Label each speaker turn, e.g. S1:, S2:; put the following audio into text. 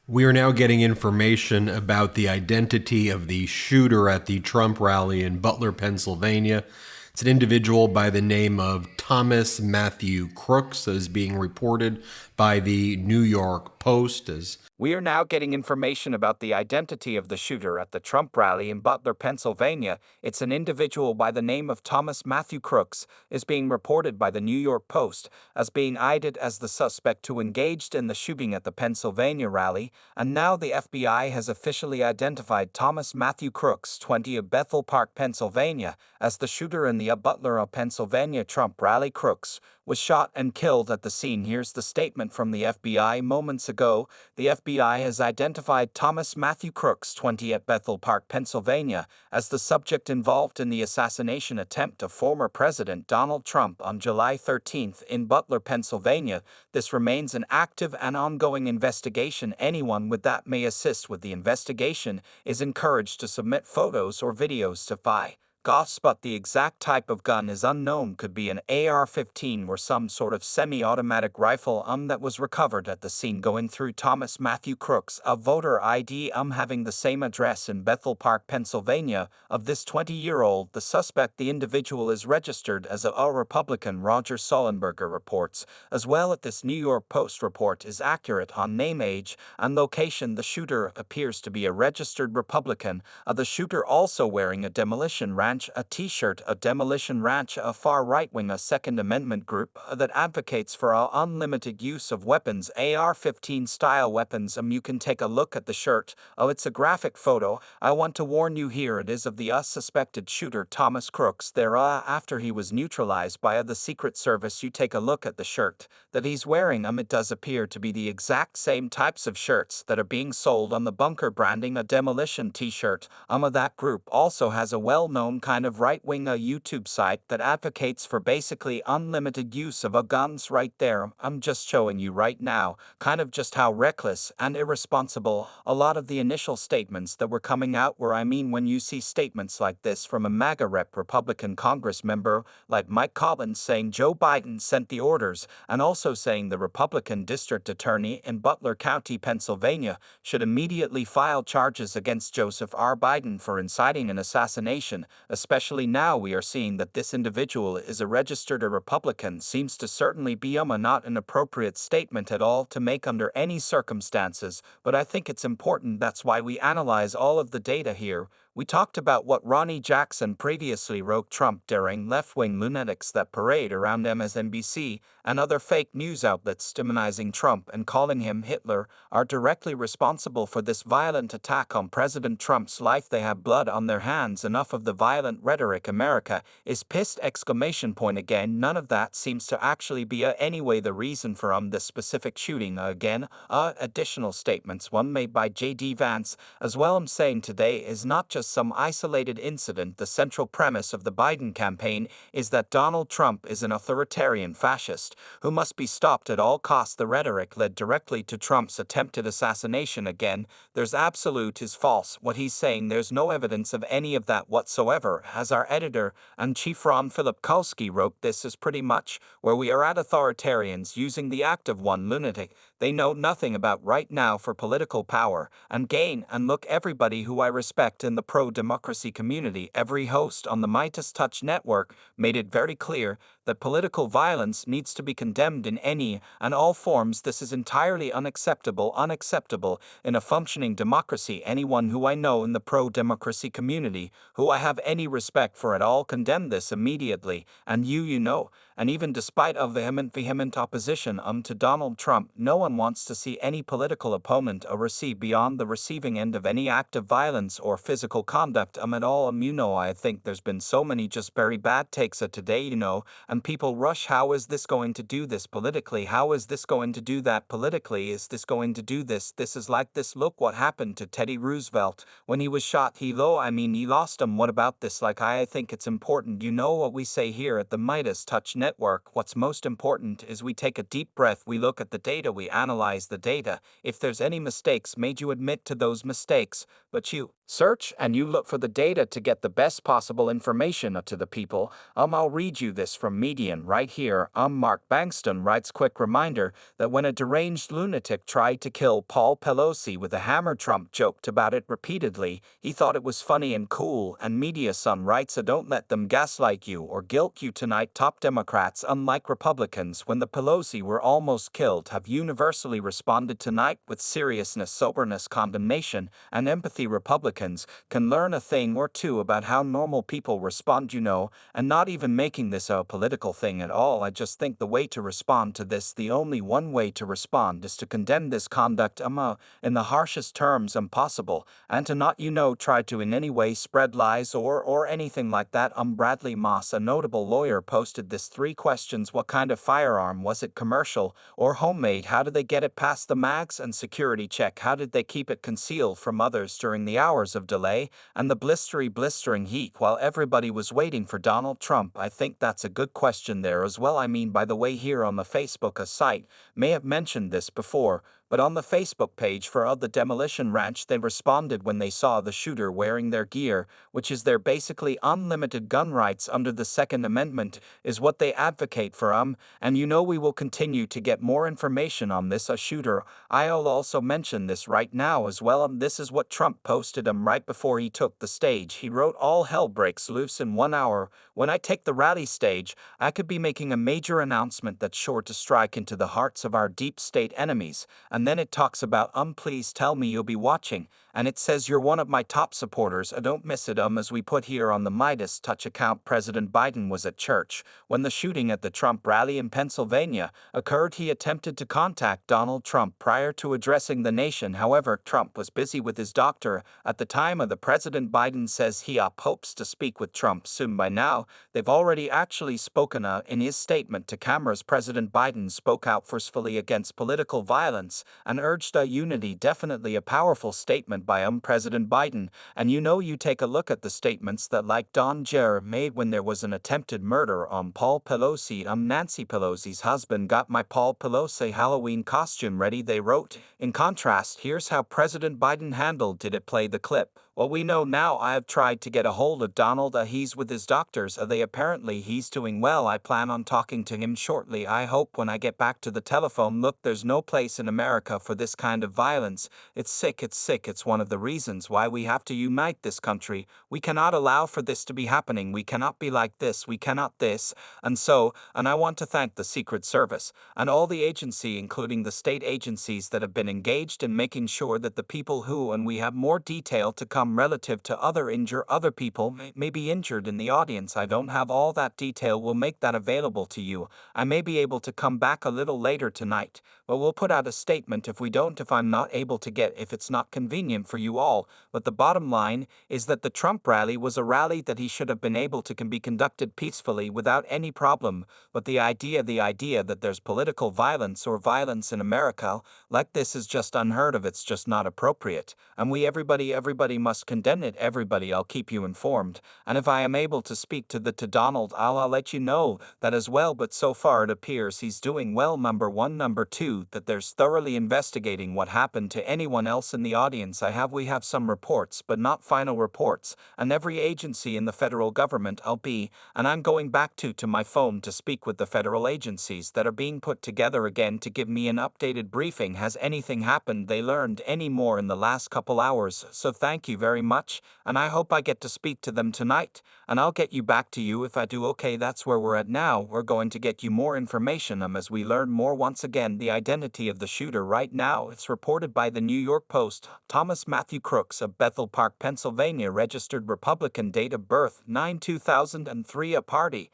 S1: We are now getting information about the identity of the shooter at the Trump rally in Butler, Pennsylvania. It's an individual by the name of Thomas Matthew Crooks that is being reported by the New York Post as
S2: We are now getting information about the identity of the shooter at the Trump rally in Butler, Pennsylvania. It's an individual by the name of Thomas Matthew Crooks, is being reported by the New York Post as being ID'd as the suspect who engaged in the shooting at the Pennsylvania rally, and now the FBI has officially identified Thomas Matthew Crooks, 20 of Bethel Park, Pennsylvania, as the shooter in the Butler, Pennsylvania Trump rally. Crooks was shot and killed at the scene. Here's the statement from the FBI moments ago. The FBI has identified Thomas Matthew Crooks, 20, at Bethel Park, Pennsylvania, as the subject involved in the assassination attempt of former President Donald Trump on July 13 in Butler, Pennsylvania. This remains an active and ongoing investigation. Anyone with that may assist with the investigation is encouraged to submit photos or videos to FI. But the exact type of gun is unknown. Could be an AR-15 or some sort of semi-automatic rifle that was recovered at the scene. Going through Thomas Matthew Crooks, a voter ID having the same address in Bethel Park, Pennsylvania, of this 20-year-old. The suspect, the individual, is registered as a Republican. Roger Sullenberger reports. As well at this New York Post report is accurate on name, age, and location. The shooter appears to be a registered Republican. The shooter also wearing a Demolition Ranch a t-shirt. A Demolition Ranch, a far right-wing, a Second Amendment group that advocates for unlimited use of weapons, AR-15 style weapons. You can take a look at the shirt. It's a graphic photo. I want to warn you, here it is, of the suspected shooter Thomas Crooks there after he was neutralized by the Secret Service. You take a look at the shirt that he's wearing. It does appear to be the exact same types of shirts that are being sold on the Bunker branding. A Demolition t-shirt. That group also has a well-known kind of right-wing YouTube site that advocates for basically unlimited use of guns. Right there, I'm just showing you right now kind of just how reckless and irresponsible a lot of the initial statements that were coming out were. When you see statements like this from a MAGA rep Republican Congress member like Mike Collins saying Joe Biden sent the orders, and also saying the Republican district attorney in Butler County, Pennsylvania, should immediately file charges against Joseph R. Biden for inciting an assassination. Especially now we are seeing that this individual is a registered Republican, seems to certainly be not an appropriate statement at all to make under any circumstances, but I think it's important. That's why we analyze all of the data here. We talked about what Ronnie Jackson previously wrote. Trump daring left-wing lunatics that parade around MSNBC and other fake news outlets demonizing Trump and calling him Hitler are directly responsible for this violent attack on President Trump's life. They have blood on their hands. Enough of the violent rhetoric. America is pissed! Again, none of that seems to actually be anyway the reason for this specific shooting. Additional statements, one made by J.D. Vance as well. I'm saying today is not just some isolated incident. The central premise of the Biden campaign is that Donald Trump is an authoritarian fascist who must be stopped at all costs. The rhetoric led directly to Trump's attempted assassination. Again, there's absolute is false. What he's saying, there's no evidence of any of that whatsoever. As our editor and chief Ron Filipkowski wrote, this is pretty much where we are at. Authoritarians using the act of one lunatic they know nothing about right now for political power and gain. And look, everybody who I respect in the pro-democracy community, every host on the Midas Touch network made it very clear that political violence needs to be condemned in any and all forms. This is entirely unacceptable in a functioning democracy. Anyone who I know in the pro-democracy community, who I have any respect for at all, condemn this immediately. And you know, and even despite of vehement opposition to Donald Trump, no one wants to see any political opponent receive beyond the receiving end of any act of violence or physical conduct at all. I think there's been so many just very bad takes today, and people rush. How is this going to do this politically? How is this going to do that politically? Is this going to do this? This is like this. Look what happened to Teddy Roosevelt when he was shot. He lost him. What about this? I think it's important. You know what we say here at the Midas Touch Network. network, what's most important is we take a deep breath, we look at the data, we analyze the data. If there's any mistakes made, you admit to those mistakes, but you search and you look for the data to get the best possible information to the people. I'll read you this from Median right here. Mark Bankston writes, quick reminder that when a deranged lunatic tried to kill Paul Pelosi with a hammer, Trump joked about it repeatedly. He thought it was funny and cool. And Media Sun writes, don't let them gaslight you or guilt you tonight. Top Democrats, unlike Republicans, when the Pelosi were almost killed, have universally responded tonight with seriousness, soberness, condemnation, and empathy. Republicans can learn a thing or two about how normal people respond, and not even making this a political thing at all. I just think the way to respond to this, the only one way to respond, is to condemn this conduct in the harshest terms possible, and to not, try to in any way spread lies or anything like that. Bradley Moss, a notable lawyer, posted this 3 questions. What kind of firearm was it? Commercial or homemade? How did they get it past the mags and security check? How did they keep it concealed from others during the hours of delay and the blistering heat while everybody was waiting for Donald Trump? I think that's a good question there as well. I mean, by the way, here on the Facebook, a site may have mentioned this before, but on the Facebook page for the Demolition Ranch, they responded when they saw the shooter wearing their gear, which is their basically unlimited gun rights under the Second Amendment, is what they advocate for. And we will continue to get more information on this shooter. I'll also mention this right now as well. This is what Trump posted right before he took the stage. He wrote, all hell breaks loose in 1 hour. When I take the rally stage, I could be making a major announcement that's sure to strike into the hearts of our deep state enemies. And then it talks about, please tell me you'll be watching. And it says you're one of my top supporters. Don't miss it. As we put here on the Midas Touch account, President Biden was at church when the shooting at the Trump rally in Pennsylvania occurred. He attempted to contact Donald Trump prior to addressing the nation. However, Trump was busy with his doctor at the time of the President. Biden says he hopes to speak with Trump soon. By now, they've already actually spoken. In his statement to cameras, President Biden spoke out forcefully against political violence and urged unity. Definitely a powerful statement by President Biden. And you take a look at the statements that like Don Jr. made when there was an attempted murder on Paul Pelosi. Nancy Pelosi's husband got my Paul Pelosi Halloween costume ready, they wrote. In contrast, here's how President Biden handled it. Play the clip. Well, we know now. I have tried to get a hold of Donald. He's with his doctors. He's doing well. I plan on talking to him shortly. I hope when I get back to the telephone. Look, there's no place in America for this kind of violence. It's sick. It's one of the reasons why we have to unite this country. We cannot allow for this to be happening. We cannot be like this. We cannot this. And I want to thank the Secret Service and all the agency, including the state agencies that have been engaged in making sure that the people who, and we have more detail to come relative to other people may be injured in the audience. I don't have all that detail. We'll make that available to you. I may be able to come back a little later tonight, but we'll put out a statement if I'm not able to get, if it's not convenient for you all. But the bottom line is that the Trump rally was a rally that he should have been able to be conducted peacefully without any problem. But the idea that there's political violence or violence in America like this is just unheard of. It's just not appropriate. And everybody must condemn it. Everybody, I'll keep you informed. And if I am able to speak to Donald, I'll let you know that as well. But so far it appears he's doing well. Number one. Number two, that there's thoroughly investigating what happened to anyone else in the audience. We have some reports, but not final reports. And every agency in the federal government and I'm going back to my phone to speak with the federal agencies that are being put together again to give me an updated briefing. Has anything happened? They learned any more in the last couple hours? So thank you very much, and I hope I get to speak to them tonight, and I'll get you back to you if I do. Okay, that's where we're at now. We're going to get you more information as we learn more. Once again, the identity of the shooter right now, it's reported by the New York Post. Thomas Matthew Crooks of Bethel Park, Pennsylvania, registered Republican, date of birth 9/2003, a party.